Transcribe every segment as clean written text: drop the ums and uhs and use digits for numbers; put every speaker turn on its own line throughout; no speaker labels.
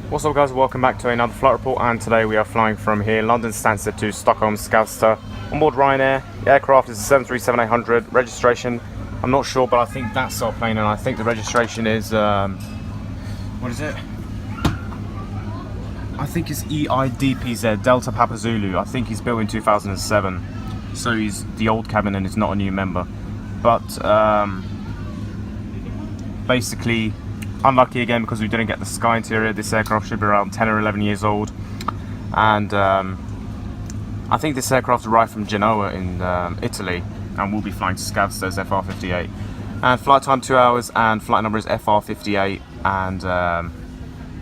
What's up guys, welcome back to another flight report, and today we are flying from here, London Stansted to Stockholm Skavsta on board Ryanair. The aircraft is a 737-800 registration. I'm not sure, but I think that's our plane, and I think the registration is what is it? I think it's EI-DPZ, Delta Papa Zulu. I think he's built in 2007, so he's the old cabin and is not a new member. But basically unlucky again because we didn't get the sky interior. This aircraft should be around 10 or 11 years old, and I think this aircraft arrived from Genoa in Italy, and we'll be flying to Skavsta as FR58, and flight time 2 hours, and flight number is FR58, and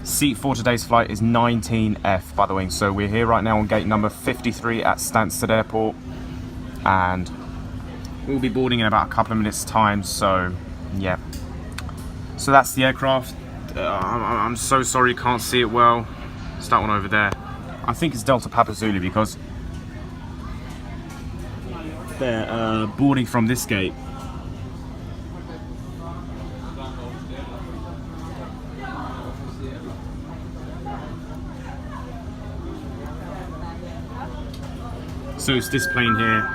seat for today's flight is 19F, by the way. So we're here right now on gate number 53 at Stansted Airport, and we'll be boarding in about a couple of minutes time. So yeah, so that's the aircraft. I'm so sorry you can't see it well. It's that one over there. I think it's Delta Papa Zulu because they're boarding from this gate. So it's this plane here.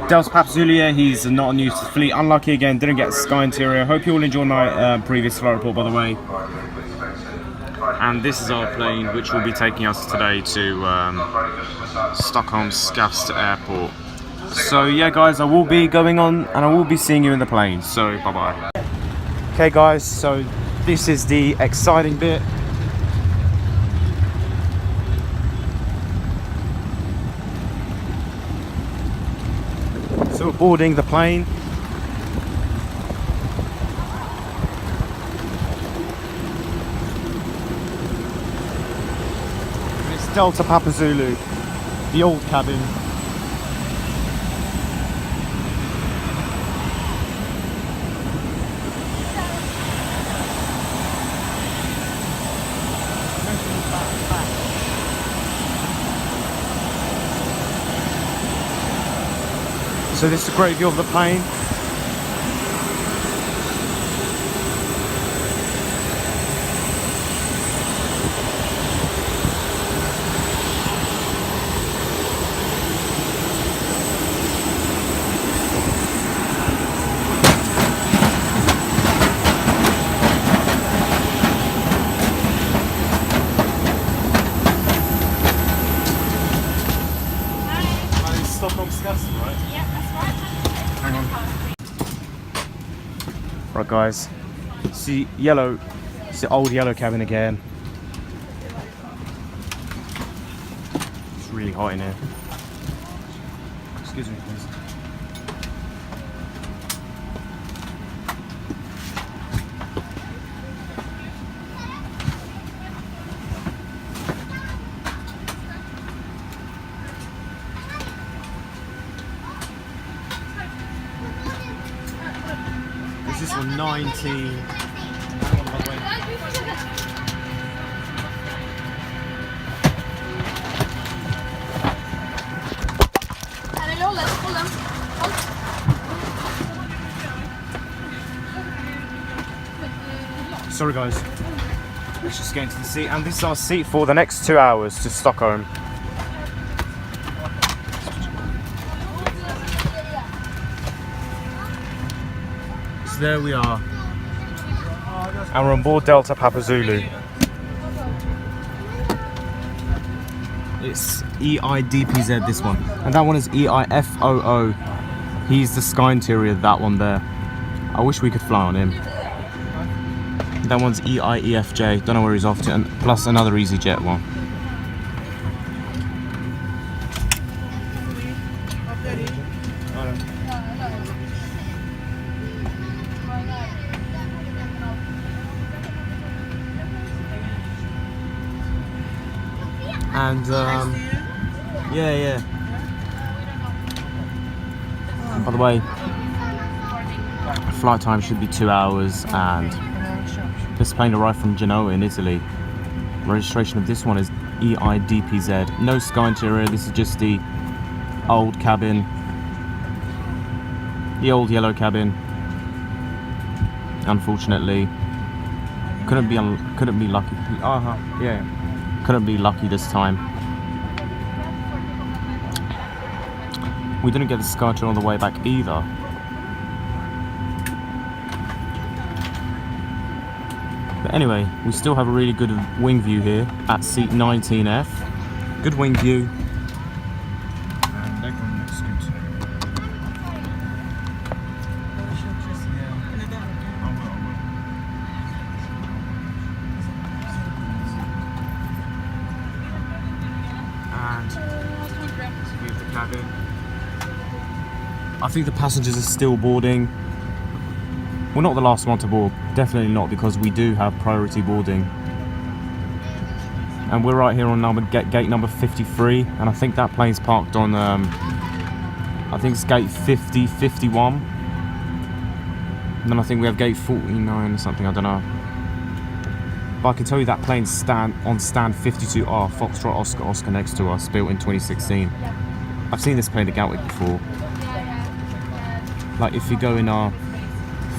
Delta Papa Zulu, he's not new to the fleet. Unlucky again, didn't get a sky interior. Hope you all enjoyed my previous flight report, by the way. And this is our plane, which will be taking us today to Stockholm Skavsta Airport. So yeah guys, I will be going on and I will be seeing you in the plane, so bye bye. Okay guys, so this is the exciting bit. So we're boarding the plane. It's Delta Papa Zulu, the old cabin. So this is a great view of the plane. Stockholm Skavsta, right? Yeah, that's right. Hang on. Right guys, see yellow, it's the old yellow cabin again. It's really hot in here. Excuse me please. This one 19. Sorry guys, let's just get into the seat, and this is our seat for the next 2 hours to Stockholm. So there we are, and we're on board Delta Papa Zulu. It's EI-DPZ, this one, and that one is EIFOO. He's the sky interior, that one there. I wish we could fly on him. That one's EIEFJ, don't know where he's off to, and plus another EasyJet one. And yeah. And by the way, flight time should be 2 hours, and this plane arrived from Genoa in Italy. Registration of this one is EI-DPZ. No sky interior, this is just the old cabin, the old yellow cabin. unfortunately. Couldn't be lucky. Couldn't be lucky this time. We didn't get the Sky Tour on the way back either. But anyway, we still have a really good wing view here at seat 19F. Good wing view. And legroom looks good. And view of the cabin. I think the passengers are still boarding. We're not the last one to board, definitely not, because we do have priority boarding. And we're right here on gate number 53, and I think that plane's parked on, I think it's gate 50, 51. And then I think we have gate 49 or something, I don't know. But I can tell you that plane's on stand 52R, Foxtrot Oscar next to us, built in 2016. I've seen this plane at Gatwick before. Like if you go in our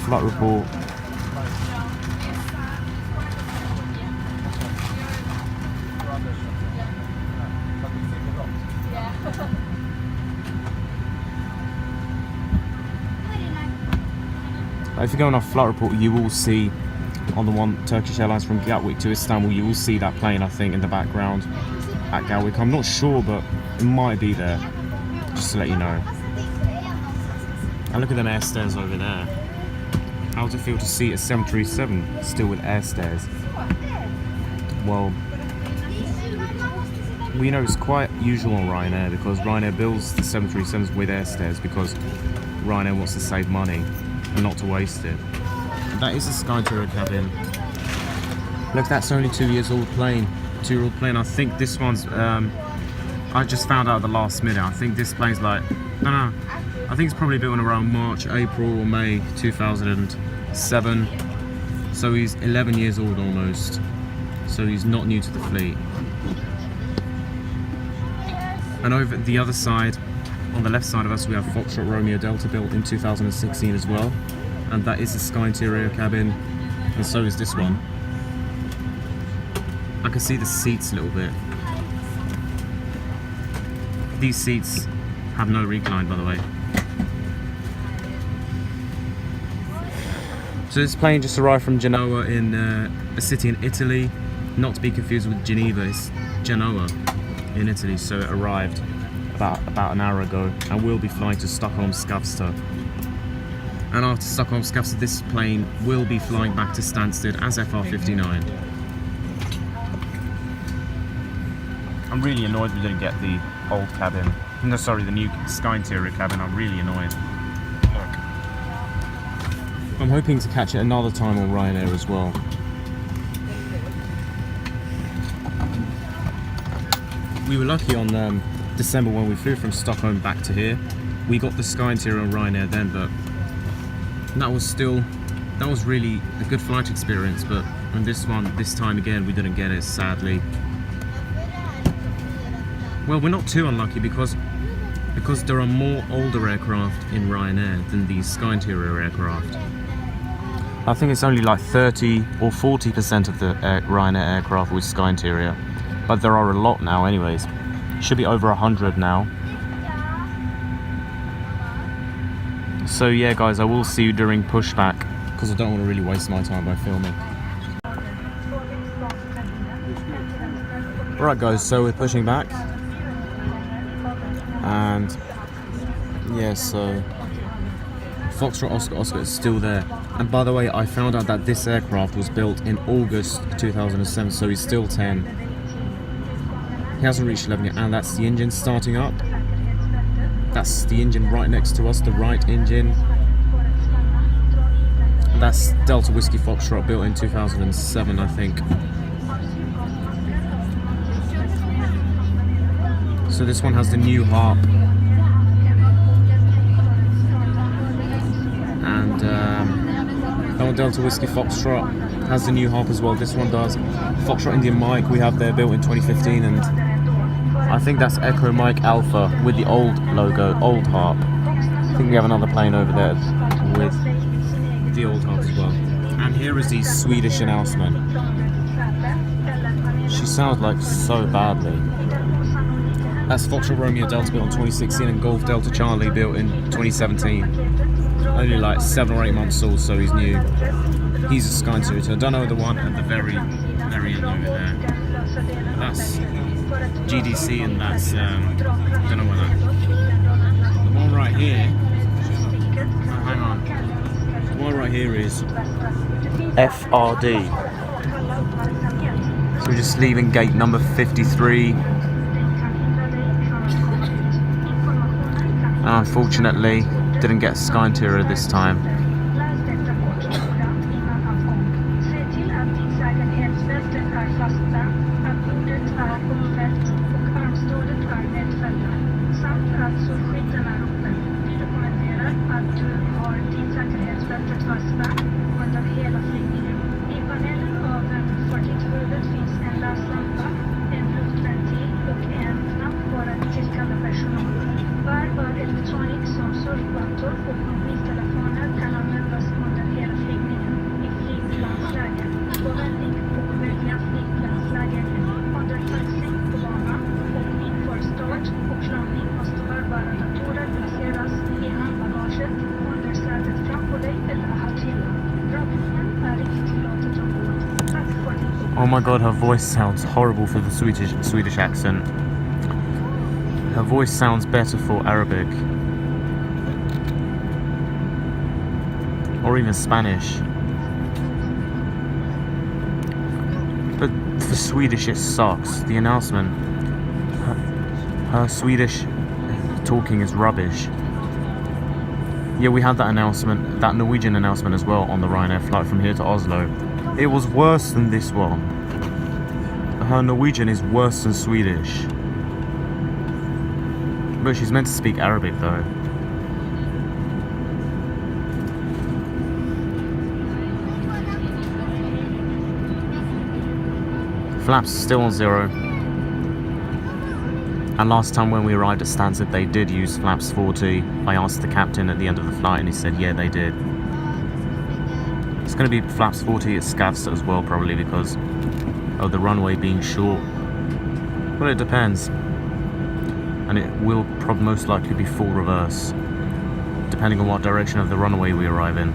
flight report, if you go on our flight report, you will see on the one Turkish Airlines from Gatwick to Istanbul, you will see that plane, I think, in the background at Gatwick. I'm not sure, but it might be there, just to let you know. And look at them air stairs over there. How does it feel to see a 737 still with air stairs? Well, we know it's quite usual on Ryanair, because Ryanair builds the 737s with air stairs because Ryanair wants to save money and not to waste it. And that is a Sky Tour cabin. Look, that's only 2 years old plane. 2-year-old plane. I think this one's, I just found out at the last minute. I think this plane's like, I don't know. I think it's probably built in around March, April or May 2007. So he's 11 years old almost. So he's not new to the fleet. And over the other side, on the left side of us, we have Foxtrot Romeo Delta, built in 2016 as well. And that is the Sky Interior cabin, and so is this one. I can see the seats a little bit. These seats have no recline, by the way. So this plane just arrived from Genoa, in a city in Italy, not to be confused with Geneva. It's Genoa in Italy. So it arrived about an hour ago, and we'll be flying to Stockholm, Skavsta. And after Stockholm, Skavsta, this plane will be flying back to Stansted as FR59. I'm really annoyed we didn't get the old cabin. No, sorry, the new Sky Interior cabin. I'm really annoyed. I'm hoping to catch it another time on Ryanair as well. We were lucky on December when we flew from Stockholm back to here. We got the Sky Interior on Ryanair then, but that was really a good flight experience. But on this time again, we didn't get it, sadly. Well, we're not too unlucky because there are more older aircraft in Ryanair than these Sky Interior aircraft. I think it's only like 30 or 40% of the Ryanair aircraft with Sky Interior, but there are a lot now anyways. Should be over 100 now. So yeah guys, I will see you during pushback, because I don't want to really waste my time by filming. Alright guys, so we're pushing back. And yeah, so Foxtrot Oscar is still there. And by the way, I found out that this aircraft was built in August 2007, so he's still 10. He hasn't reached 11 yet, and that's the engine starting up. That's the engine right next to us, the right engine. And that's Delta Whiskey Foxtrot, built in 2007, I think. So this one has the new harp. And that one, Delta Whiskey Foxtrot, has the new harp as well. This one does. Foxtrot Indian Mike we have there, built in 2015, and I think that's Echo Mike Alpha with the old logo, old harp. I think we have another plane over there with the old harp as well. here is the Swedish announcement. She sounds like so badly. That's Foxtrot Romeo Delta built in 2016 and Golf Delta Charlie built in 2017. Only like 7 or 8 months old, so he's new. He's a Sky Intuitor. I don't know the one at the very end over there. That's GDC and that's, don't know what that. The one right here, hang on. The one right here is FRD. So we're just leaving gate number 53. Unfortunately, didn't get Sky Interior this time. Oh my god, her voice sounds horrible for the Swedish accent. Her voice sounds better for Arabic. Or even Spanish. But for Swedish it sucks. The announcement, her Swedish talking is rubbish. Yeah, we had that announcement, that Norwegian announcement as well on the Ryanair flight from here to Oslo. It was worse than this one. Her Norwegian is worse than Swedish. But she's meant to speak Arabic though. Flaps still on 0. And last time when we arrived at Stansted they did use flaps 40. I asked the captain at the end of the flight and he said yeah they did. It's going to be flaps 40 at Skavsta as well probably because of the runway being short. Well, it depends. And it will most likely be full reverse, depending on what direction of the runway we arrive in.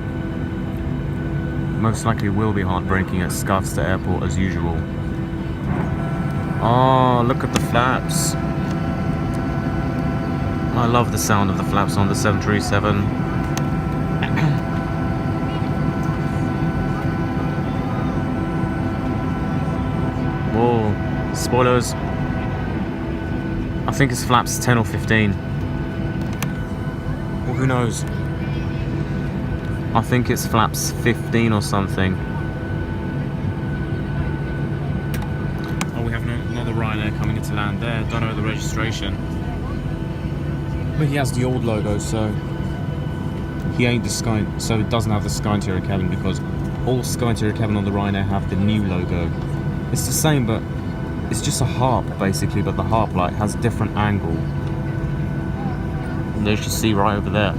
Most likely will be hard braking at Skavsta Airport as usual. Oh, look at the flaps. I love the sound of the flaps on the 737. Whoa, spoilers. I think it's flaps 10 or 15. Well, who knows? I think it's flaps 15 or something. Oh, we have another Ryanair coming into land there. Don't know the registration. But he has the old logo, so he ain't the Sky. So it doesn't have the Sky Interior cabin because all Sky Interior cabin on the Ryanair have the new logo. It's the same, but it's just a harp basically, but the harp light has a different angle. And as you see right over there.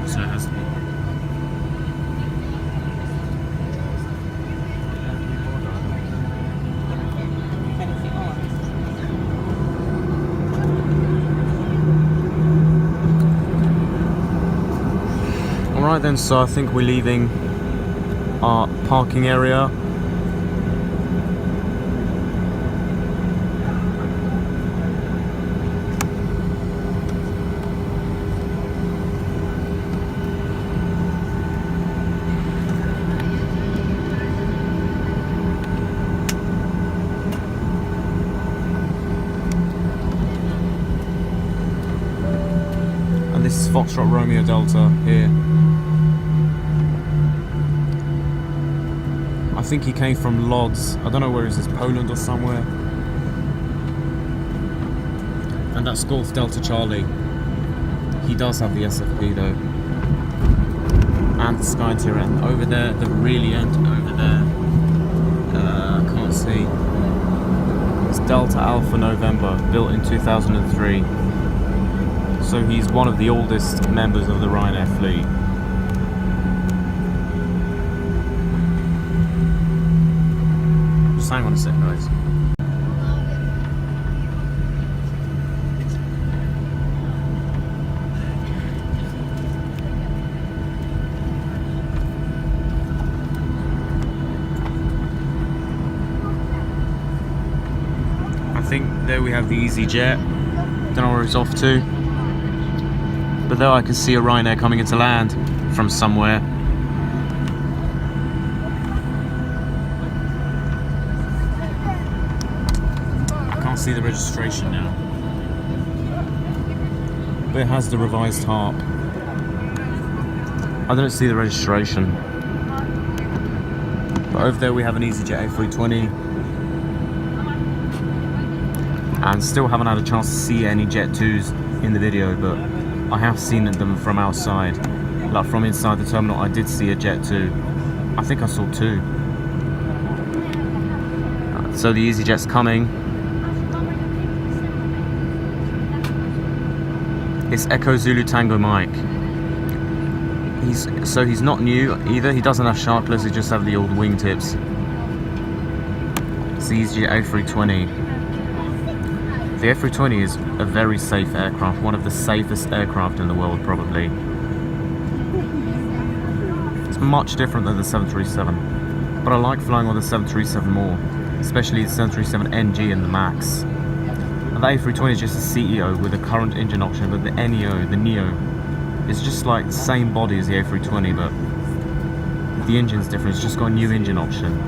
So it has. Alright then, so I think we're leaving our parking area. And this is Foxtrot Romeo Delta here. I think he came from Lodz. I don't know where is this, Poland or somewhere. And that's Golf Delta Charlie. He does have the SFP though. And the Sky Interior. And over there, the really end over there. I can't see. It's Delta Alpha November, built in 2003. So he's one of the oldest members of the Ryanair fleet. Just hang on a sec, guys. I think there we have the EasyJet. Don't know where it's off to. But there I can see a Ryanair coming into land from somewhere. I can't see the registration now. But it has the revised harp. I don't see the registration. But over there we have an EasyJet A320. And still haven't had a chance to see any Jet 2s in the video, but I have seen them from outside. Like from inside the terminal, I did see a Jet 2. I think I saw 2. So the EasyJet's coming. It's Echo Zulu Tango Mike. He's not new either. He doesn't have sharkless, he just have the old wingtips. It's the EasyJet A320. The A320 is a very safe aircraft, one of the safest aircraft in the world probably. It's much different than the 737, but I like flying on the 737 more, especially the 737NG and the MAX. And the A320 is just a CEO with a current engine option, but the NEO, is just like the same body as the A320, but the engine's different, it's just got a new engine option.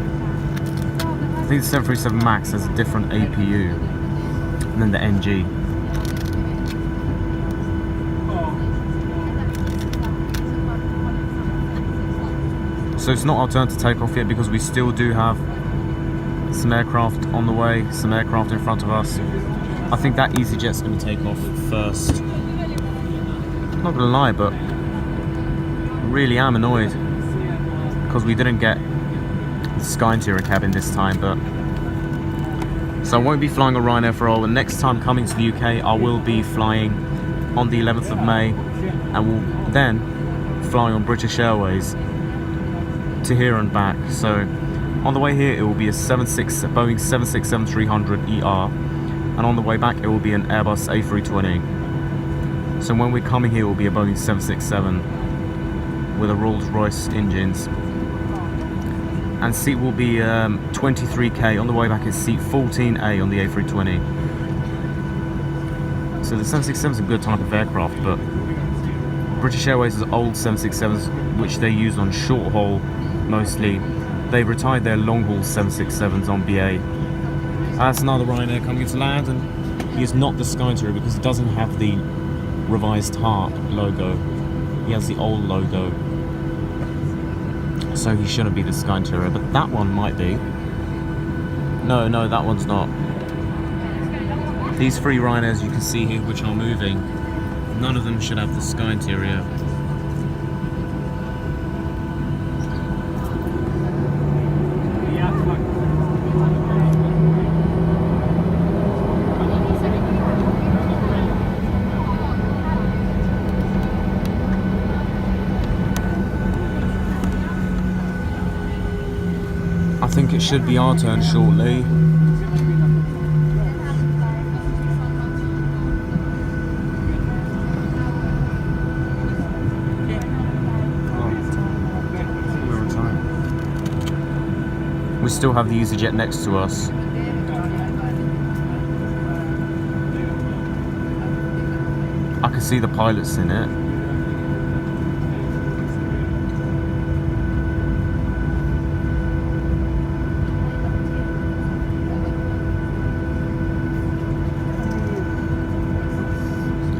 I think the 737 MAX has a different APU than the NG. So it's not our turn to take off yet because we still do have some aircraft on the way, some aircraft in front of us. I think that EasyJet's going to take off first. I'm not going to lie, but I really am annoyed because we didn't get the Sky Interior cabin this time, but so I won't be flying a Ryanair for all. The next time coming to the UK, I will be flying on the 11th of May, and will then fly on British Airways to here and back. So on the way here, it will be a Boeing 737-300ER, and on the way back, it will be an Airbus A320. So when we're coming here, it will be a Boeing 767 with a Rolls-Royce engines. And seat will be 23K. On the way back is seat 14A on the A320. So the 767 is a good type of aircraft, but British Airways has old 767s which they use on short haul mostly. They retired their long haul 767s on BA. That's another Ryanair coming into land, and he is not the Sky Interior because he doesn't have the revised harp logo. He has the old logo. So he shouldn't be the Sky Interior, but that one might be. No, that one's not. These 3 Ryanairs you can see here which are moving, none of them should have the Sky Interior. I think it should be our turn shortly. We're on time. We still have the EasyJet next to us. I can see the pilots in it.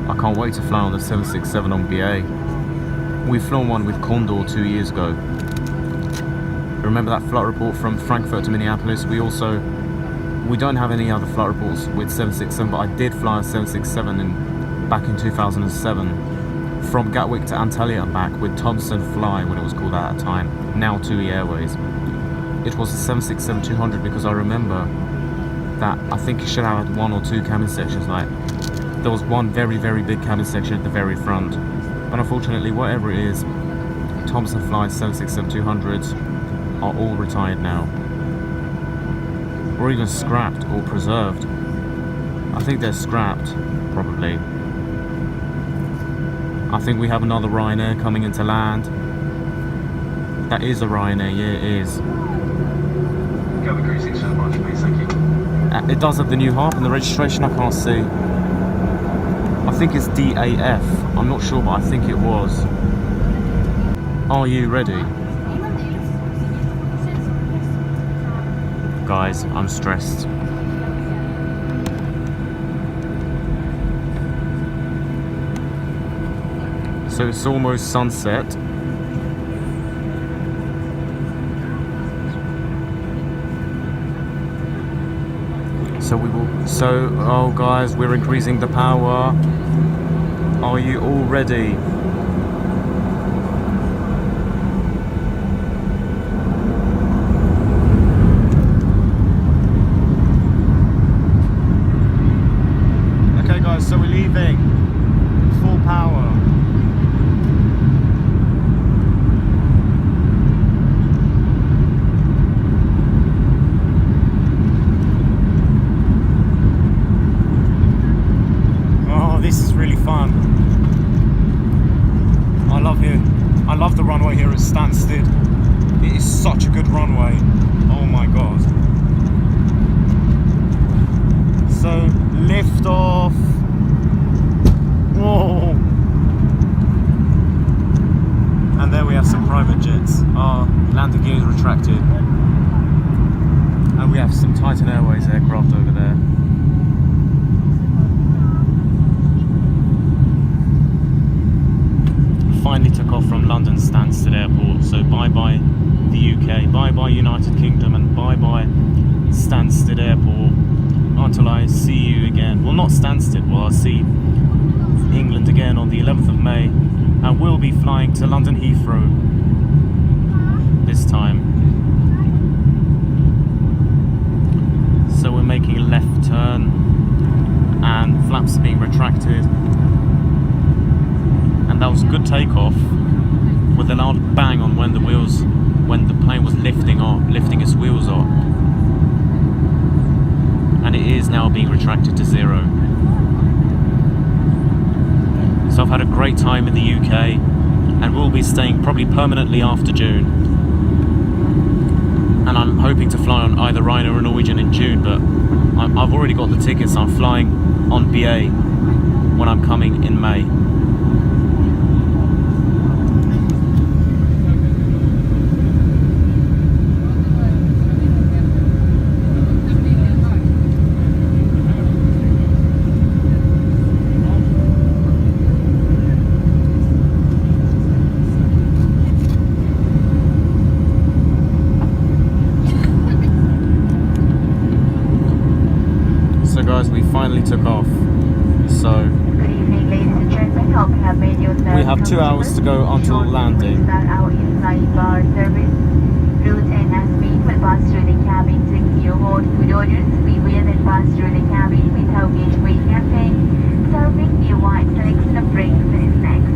I can't wait to fly on the 767 on BA. We've flown one with Condor 2 years ago. Remember that flight report from Frankfurt to Minneapolis? We don't have any other flight reports with 767, but I did fly a 767 back in 2007 from Gatwick to Antalya and back with Thomson Fly, when it was called that at the time, now TUI Airways. It was a 767-200 because I remember that I think it should have had 1 or 2 cabin sections, like there was one very, very big cabin section at the very front. But unfortunately, whatever it is, Thomson Fly 767-200s are all retired now. Or even scrapped or preserved. I think they're scrapped, probably. I think we have another Ryanair coming into land. That is a Ryanair, yeah, it is.
Go increasing so much, please, thank you.
It does have the new harp, and the registration I can't see. I think it's DAF. I'm not sure, but I think it was. Are you ready? Guys, I'm stressed. So it's almost sunset. Oh guys, we're increasing the power. Are you all ready? Okay guys, so we're leaving. Full power. This is really fun. I love the runway here at Stansted. It is such a good runway. Oh my god. So lift off. Whoa. And there we have some private jets. Our landing gear is retracted. And we have some Titan Airways aircraft over there. Finally took off from London Stansted Airport, so bye bye the UK, bye bye United Kingdom, and bye bye Stansted Airport until I see you again. Well, not Stansted, well, I'll see England again on the 11th of May, and we'll be flying to London Heathrow this time. So we're making a left turn and flaps are being retracted. And that was a good takeoff with a loud bang on when the plane was lifting its wheels up. And it is now being retracted to 0. So I've had a great time in the UK and will be staying probably permanently after June. And I'm hoping to fly on either Ryanair or Norwegian in June, but I've already got the tickets. I'm flying on BA when I'm coming in May. Guys, we finally took off. So
good evening, ladies and gentlemen. Hope you have made yourself
we have 2 hours to go until landing.
Our inside bar service route NSB will pass through the cabin to your hot food orders. We will then pass through the cabin with our gateway cafe, serving a wide selection of drinks and snacks.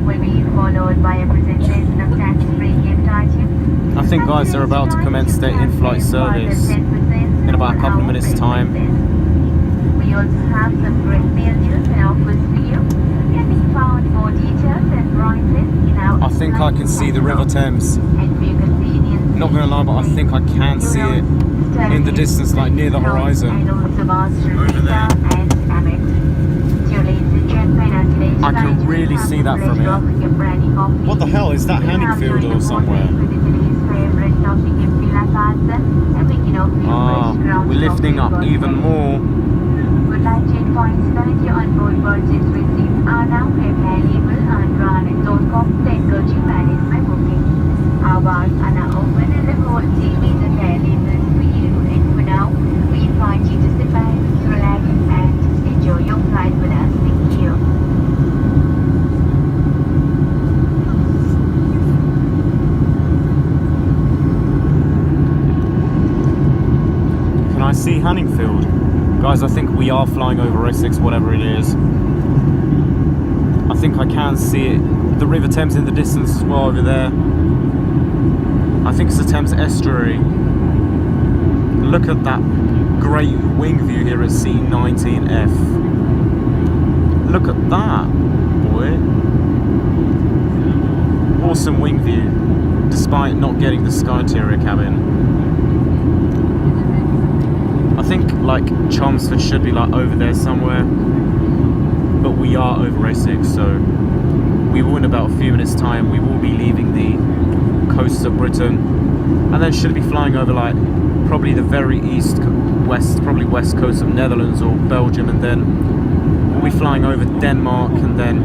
Will be followed by a presentation of tax-free gift items.
I think, guys, they're about to commence their in-flight service in about a couple of minutes' time.
We also have some great meal deals and offers for you. Can be found more details and prices in our
I think I can see the River Thames. Not gonna lie, but I think I can see it in the distance, like near the horizon. Over there. I can really see that from here. What the hell, is that Hanningfield or somewhere? Ah, we're lifting up even more.
Would like to inform you that your onboard purchase receipts are now available on Ryanair.com. Then go to manage my booking. Our bars are now open and the whole team is available for you. And for now, we invite you to sit back, relax, and enjoy your flight with us. Thank you.
Can I see Hanningfield? Guys, I think we are flying over Essex, whatever it is. I think I can see it. The River Thames in the distance as well over there. I think it's the Thames estuary. Look at that great wing view here at C19F. Look at that, boy. Awesome wing view, despite not getting the Sky Interior cabin. I think like Chelmsford should be like over there somewhere, but we are over Essex, so we will in about a few minutes time we will be leaving the coast of Britain, and then should be flying over like probably the very west coast of Netherlands or Belgium, and then we'll be flying over Denmark and then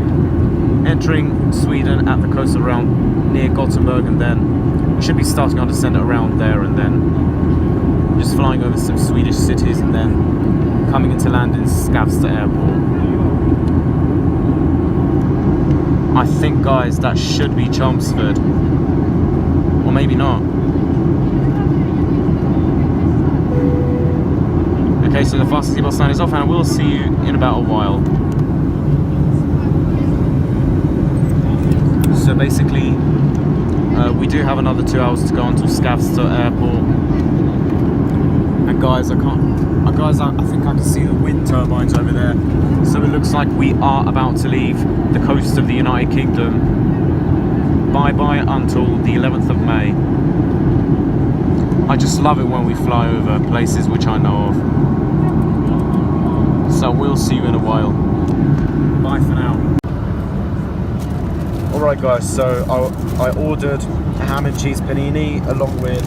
entering Sweden at the coast around near Gothenburg, and then we should be starting our descent around there, and then just flying over some Swedish cities, and then coming into land in Skavsta airport. I think, guys, that should be Chelmsford, or maybe not. Okay, so the fastest seatbelt sign is off, and we'll see you in about a while. So basically, we do have another 2 hours to go until Skavsta airport. And guys, I think I can see the wind turbines over there. So it looks like we are about to leave the coast of the United Kingdom. Bye-bye until the 11th of May. I just love it when we fly over places which I know of. So we'll see you in a while. Bye for now. Alright guys, so I ordered a ham and cheese panini along with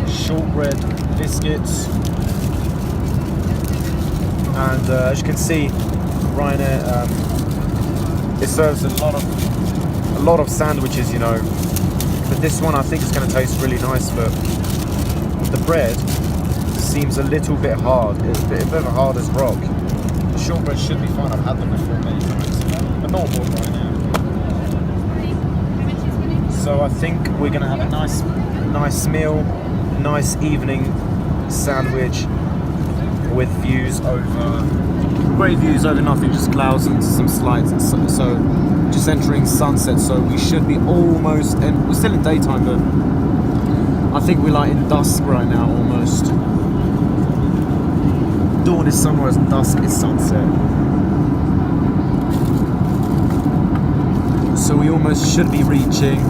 shortbread biscuits, and as you can see, Ryanair it serves a lot of sandwiches, you know, but this one I think is going to taste really nice, but the bread seems a little bit hard. It's a bit of a hard as rock. The shortbread should be fine, I've had them before many times, but not more Ryanair. So I think we're going to have a nice meal, nice evening sandwich with views over, great views over nothing, just clouds and some slight, so just entering sunset, so we should be almost, and we're still in daytime, but I think we're like in dusk right now almost. Dawn is sunrise and dusk is sunset. So we almost should be reaching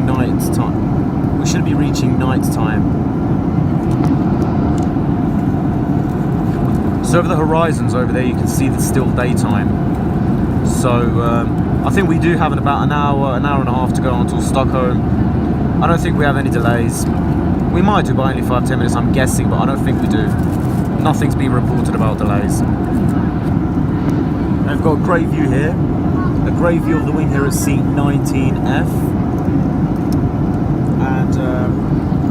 night time. We should be reaching night time. So over the horizons over there you can see it's still daytime. So I think we do have about an hour and a half to go until Stockholm. I don't think we have any delays. We might do by only 5-10 minutes, I'm guessing, but I don't think we do. Nothing's been reported about delays. I've got a great view here. A great view of the wing here at C19F. And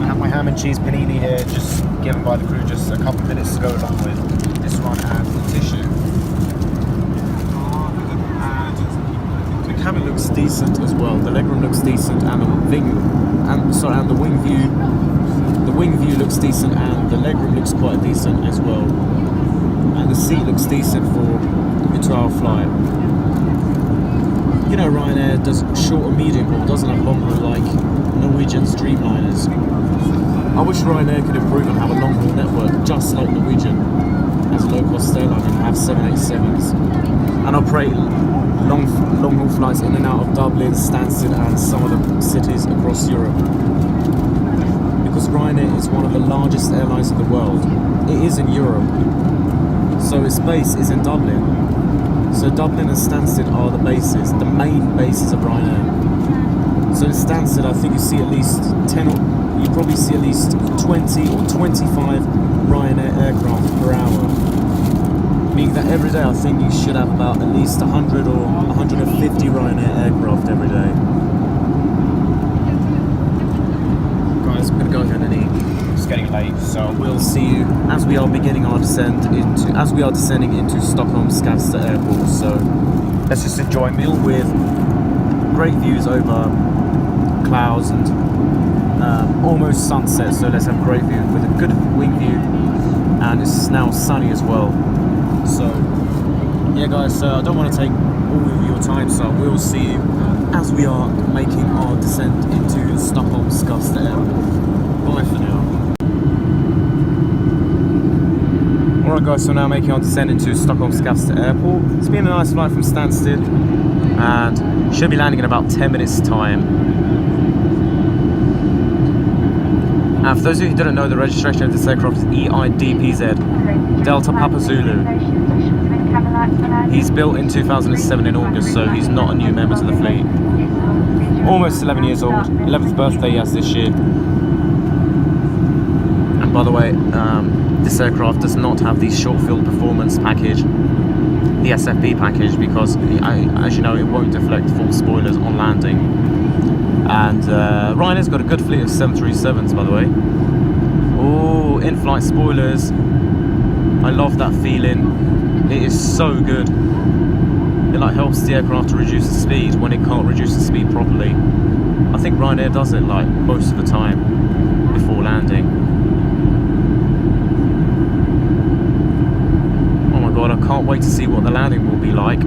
I have my ham and cheese panini here, just given by the crew just a couple of minutes to go along with this one and the tissue. And the cabin looks decent as well. The legroom looks decent, and the wing view looks decent, and the legroom looks quite decent as well. And the seat looks decent for a 2-hour flight. You know, Ryanair does short and medium haul, doesn't have long haul like Norwegian's Dreamliners. I wish Ryanair could improve and have a long haul network just like Norwegian as a low cost airline, and have 787s and operate long haul flights in and out of Dublin, Stansted and some of the cities across Europe. Because Ryanair is one of the largest airlines in the world. It is in Europe, so its base is in Dublin. So Dublin and Stansted are the bases, the main bases of Ryanair. So in Stansted, I think you see at least 10, or you probably see at least 20 or 25 Ryanair aircraft per hour. Meaning that every day I think you should have about at least 100 or 150 Ryanair aircraft every day. Guys, I'm gonna go ahead and eat. It's getting late, so we'll see you as we are descending into Stockholm Skavsta airport. So let's just enjoy a meal with great views over clouds and almost sunset, so let's have a great view with a good wing view, and it's now sunny as well. So yeah guys, I don't want to take all of your time, so I will see you as we are making our descent into Stockholm Skavsta Airport. Bye for now. Alright guys, so now making our descent into Stockholm Skavsta Airport. It's been a nice flight from Stansted and should be landing in about 10 minutes time. And for those of you who didn't know, the registration of this aircraft is EI-DPZ, Delta Papa Zulu. He's built in 2007 in August, so he's not a new member to the fleet. Almost 11 years old, 11th birthday he has this year. And by the way, this aircraft does not have the short field performance package, the SFP package, because as you know, it won't deflect full spoilers on landing. And Ryanair's got a good fleet of 737s, by the way. Oh, in-flight spoilers. I love that feeling. It is so good. It like helps the aircraft to reduce the speed when it can't reduce the speed properly. I think Ryanair does it like most of the time before landing. Oh my god, I can't wait to see what the landing will be like.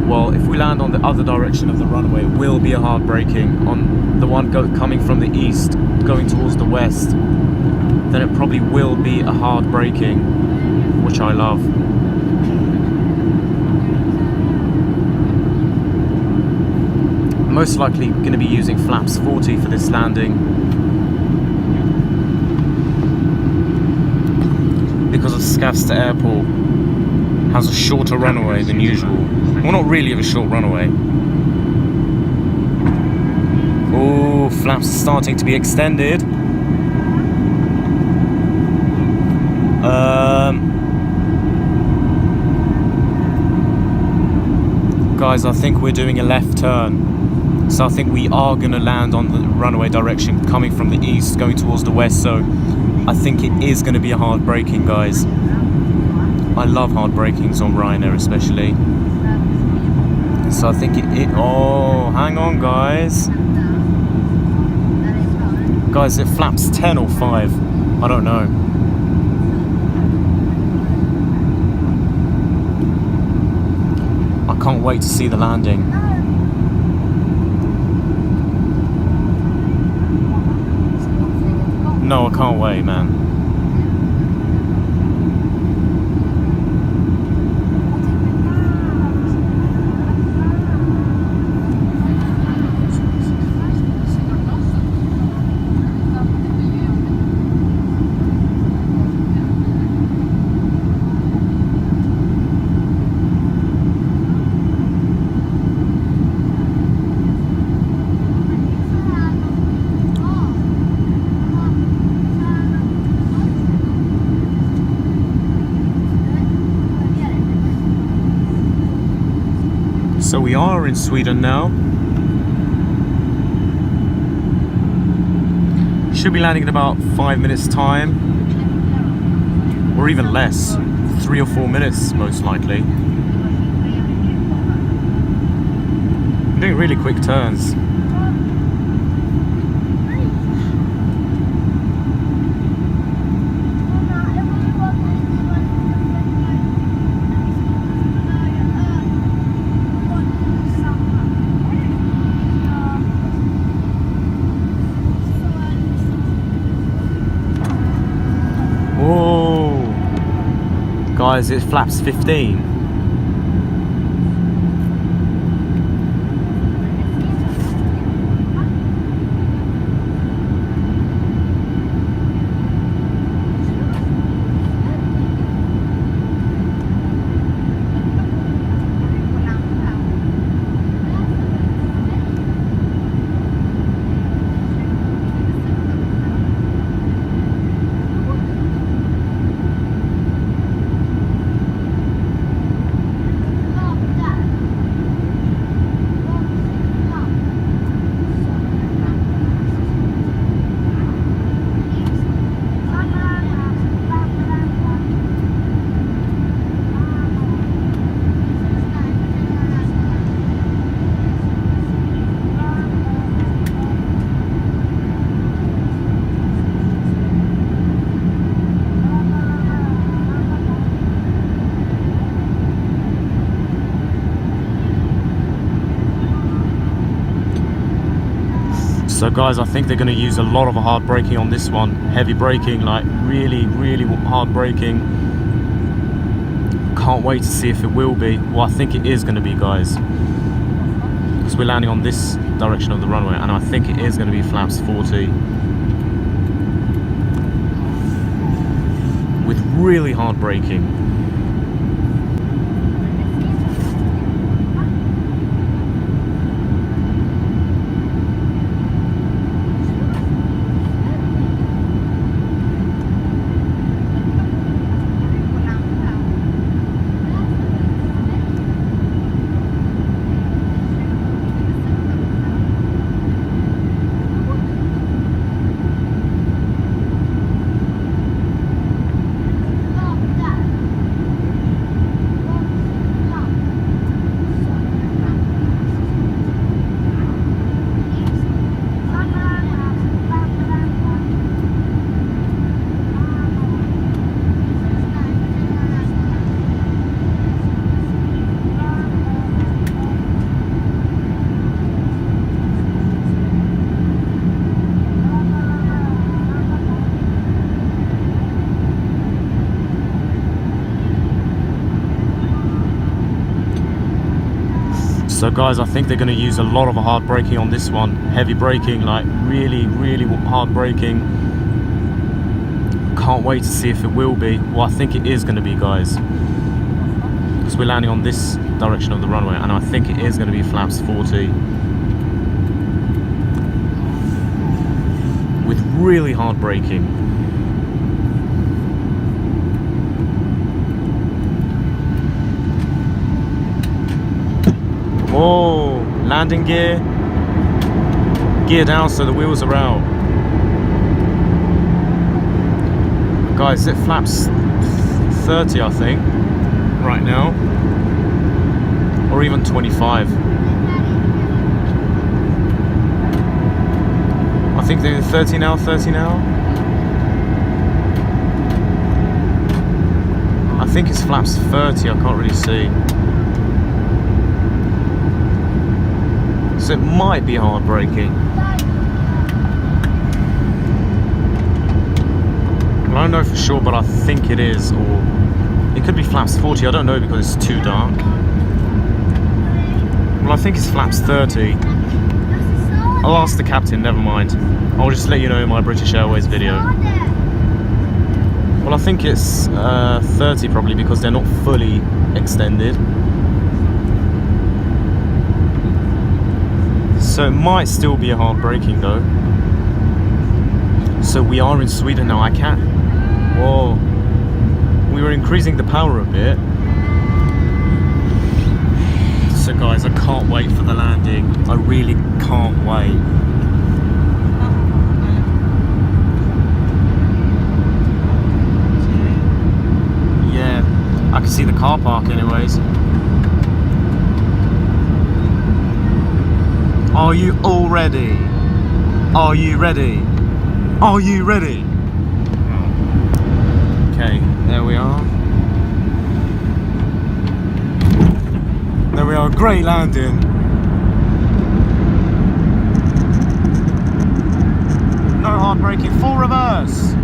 Well, if we land on the other direction of the runway, it will be a hard braking. On the one coming from the east, going towards the west, then it probably will be a hard braking, which I love. Most likely going to be using flaps 40 for this landing, because of Skavsta Airport has a shorter runway than usual. Well, not really of a short runway. Oh, flaps are starting to be extended. Guys, I think we're doing a left turn. So I think we are going to land on the runway direction coming from the east, going towards the west. So I think it is going to be a hard braking, guys. I love hard brakings on Ryanair especially. So I think oh, hang on guys. Guys, it flaps 10 or 5. I don't know. I can't wait to see the landing. No, I can't wait, man. So we are in Sweden now. Should be landing in about 5 minutes time, or even less, 3 or 4 minutes most likely. I'm doing really quick turns. Guys, it flaps 15. So guys, I think they're going to use a lot of hard braking on this one. Heavy braking, like really hard braking. Can't wait to see if it will be. Well, I think it is going to be, guys, because we're landing on this direction of the runway, and I think it is going to be flaps 40 with really hard braking. So guys, I think they're going to use a lot of hard braking on this one. Heavy braking, like really hard braking. Can't wait to see if it will be. Well, I think it is going to be, guys, because we're landing on this direction of the runway, and I think it is going to be flaps 40 with really hard braking. Whoa, landing gear down so the wheels are out. Guys, it flaps 30, I think, right now, or even 25. I think they're 30 now, 30 now. I think it's flaps 30, I can't really see. So it might be hard braking. Well, I don't know for sure, but I think it is, or it could be flaps 40. I don't know because it's too dark. Well, I think it's flaps 30. I'll ask the captain, never mind. I'll just let you know in my British Airways video. Well, I think it's 30 probably, because they're not fully extended. So it might still be a hard braking though. So we are in Sweden now. I can't. Whoa. We were increasing the power a bit. So guys, I can't wait for the landing. I really can't wait. Yeah, I can see the car park anyways. Are you all ready? Are you ready? Are you ready? Okay, there we are. There we are, great landing. No hard braking, full reverse.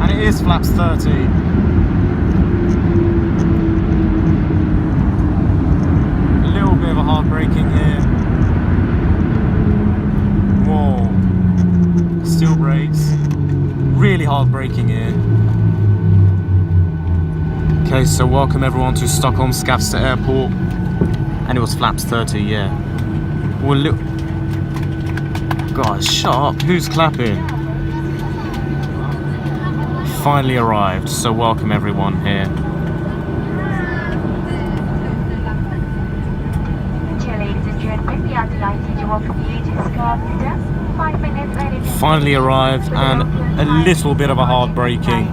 And it is flaps 30. A little bit of a hard braking here. Whoa. Steel brakes. Really hard braking here. Okay, so welcome everyone to Stockholm Skavsta Airport. And it was flaps 30, yeah. Well, look. Guys, shut up. Who's clapping? Finally arrived, so welcome everyone here.
Dear ladies and gentlemen, we are delighted to welcome you to Skavsta. 5 minutes early.
Finally arrived, and a little bit of a hard braking.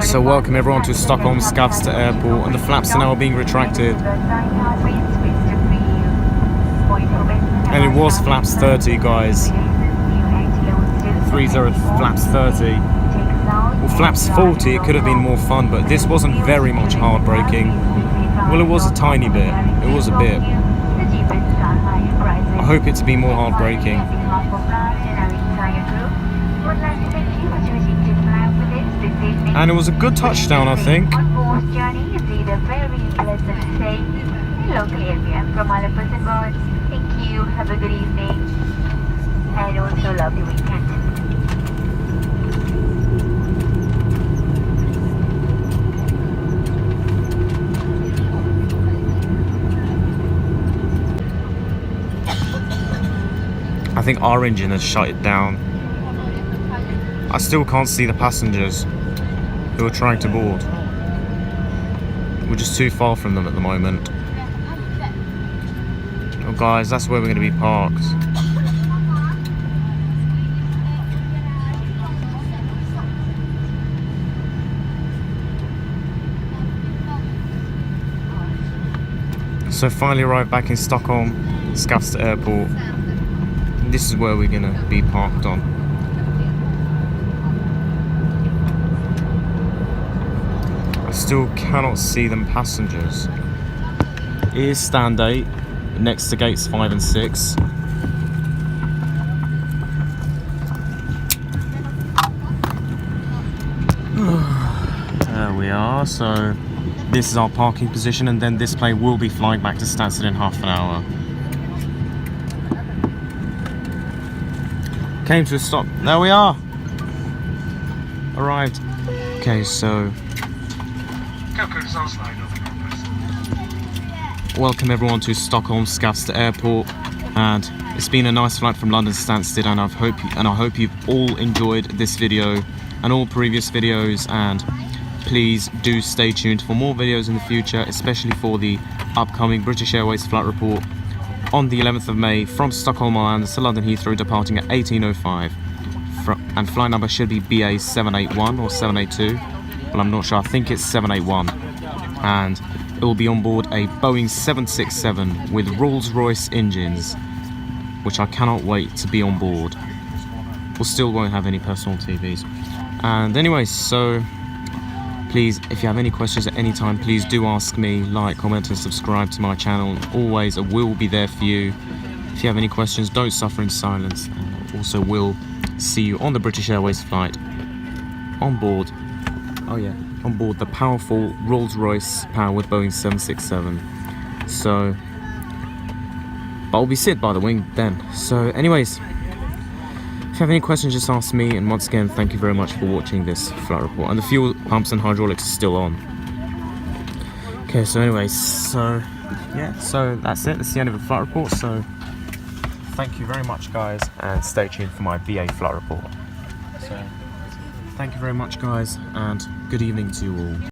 So welcome everyone to Stockholm Skavsta Airport, and the flaps are now being retracted. And it was flaps 30, guys. 30 flaps 30. Well, flaps 40, it could have been more fun, but this wasn't very much hard braking. Well, it was a tiny bit. It was a bit. hope it to be more heartbreaking.
On behalf of Ryanair and our entire group, we would like to thank you for choosing to fly with us this evening.
And it was a good touchdown, I think.
On board journey, indeed a very pleasant stay in local area. From all of us involved, thank you, have a good evening, and also a lovely weekend.
I think our engine has shut it down. I still can't see the passengers who are trying to board. We're just too far from them at the moment. Oh guys, that's where we're going to be parked. So finally arrived back in Stockholm, Skavsta airport. This is where we're going to be parked on. I still cannot see them passengers. Here's stand 8, next to gates 5 and 6. There we are, so this is our parking position, and then this plane will be flying back to Stansted in half an hour. Came to a stop. There we are. Arrived. Okay, so welcome everyone to Stockholm Skavsta Airport, and it's been a nice flight from London to Stansted, and I hope you've all enjoyed this video and all previous videos, and please do stay tuned for more videos in the future, especially for the upcoming British Airways flight report on the 11th of May from Stockholm Island to London Heathrow, departing at 18:05, and flight number should be BA 781 or 782. Well, I'm not sure. I think it's 781, and it will be on board a Boeing 737 with Rolls-Royce engines, which I cannot wait to be on board. We still won't have any personal TVs. And anyways, so please, if you have any questions at any time, please do ask me. Like, comment and subscribe to my channel. Always, I will be there for you. If you have any questions, don't suffer in silence. And also will see you on the British Airways flight on board, on board the powerful Rolls-Royce powered Boeing 767. So, but I'll be sit by the wing then. So anyways, if you have any questions, just ask me, and once again, thank you very much for watching this flight report. And the fuel pumps and hydraulics are still on. Okay, so anyways, so yeah, so that's it. That's the end of the flight report. So thank you very much, guys, and stay tuned for my BA flight report. So thank you very much, guys, and good evening to you all.